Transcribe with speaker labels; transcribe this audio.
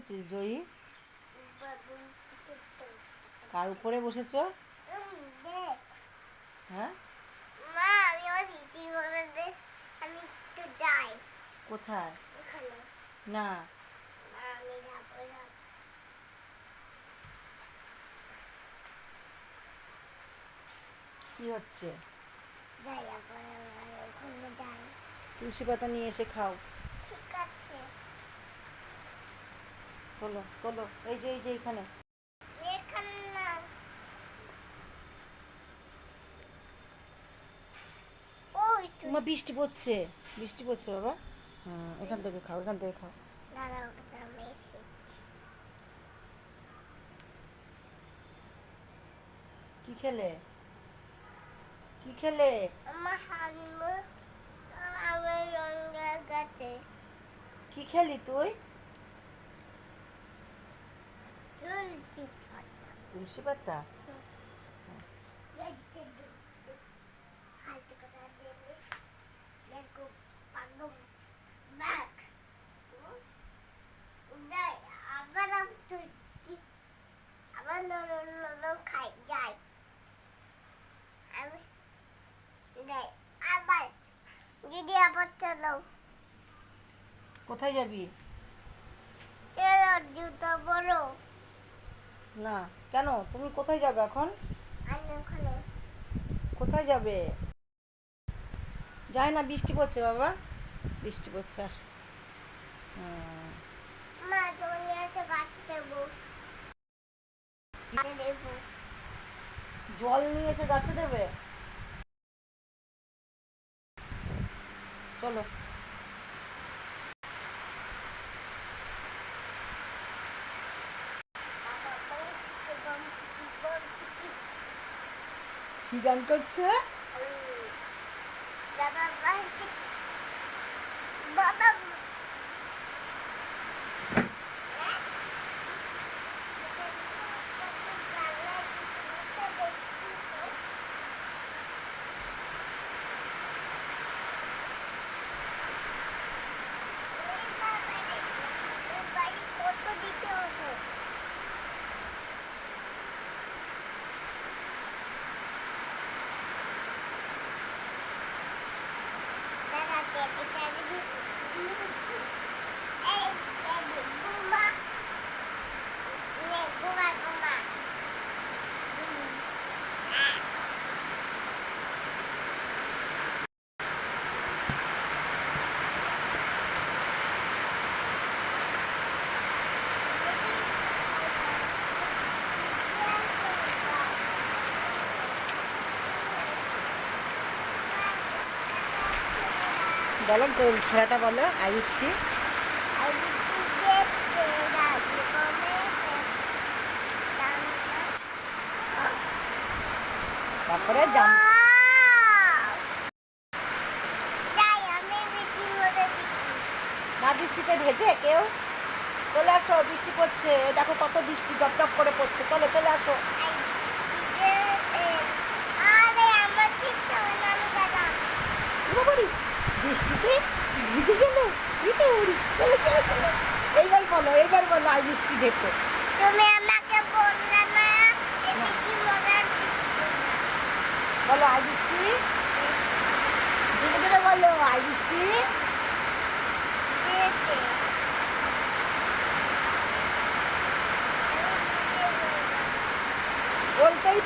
Speaker 1: বসেছিস জয়ী? কার উপরে বসেছ? হ্যাঁ,
Speaker 2: মা আমি ওই ভিটি বলে দে, আমি একটু যাই
Speaker 1: কোথায়?
Speaker 2: ওখানে।
Speaker 1: না,
Speaker 2: আমি যাবো না।
Speaker 1: কি হচ্ছে?
Speaker 2: যাই আবার ওখানে যাই।
Speaker 1: তুলসী পাতা নিয়ে এসে খাও।
Speaker 2: ঠিক আছে।
Speaker 1: তোলো তোলো, এই যে এখানে।
Speaker 2: এখানে না। ওই তো
Speaker 1: তোমার বৃষ্টি পড়ছে, বৃষ্টি পড়ছে বাবা। এখান থেকে খাও, এখান থেকে খাও।
Speaker 2: দাদা ওটা আমি এসেছি।
Speaker 1: কি খেলে? কি খেলে?
Speaker 2: আমার হানমু আমার রঙের গাছে
Speaker 1: কি খেলি তুই?
Speaker 2: তুলছি পাতা।
Speaker 1: তুলসী পাতা।
Speaker 2: হাতে কথা দেবে দেখো পাগল ব্যাক উদয় আবার আমি তুলছি আবার নরম খাই যাই আমি যাই আবার দিদি আবার চলো
Speaker 1: কোথায় যাবি?
Speaker 2: চলো জুতো বড়
Speaker 1: না, কেন? তুমি কোথায় যাবে এখন?
Speaker 2: আমি ওখানে
Speaker 1: কোথায় যাবে? যায় না, বৃষ্টি পড়ছে বাবা, বৃষ্টি পড়ছে, আসো।
Speaker 2: মা তুমি এসে গাছ দেবো দেবো
Speaker 1: জল নিয়ে এসে গাছে দেবে? চলো। কি গান করছে?
Speaker 2: বাবা বাবা কত দিতে হবে দাদা এটা এই গুমা নে গুমা
Speaker 1: বলো ছড়াটা বলো, আইসটি। তারপরে জাম। না, বৃষ্টিতে ভেজে কেউ? চলে আসো, বৃষ্টি পড়ছে, দেখো কত বৃষ্টি টপ টপ করে পড়ছে, চলো চলে আসো। বৃষ্টিতে ভিজে গেল, চলো চলো চলো। এইবার বলো আই বৃষ্টি যেতে।
Speaker 2: তুমি আমাকে বললে না কি মজার
Speaker 1: বলো আই বৃষ্টি, ধীরে ধীরে বলো আই বৃষ্টি। বলতেই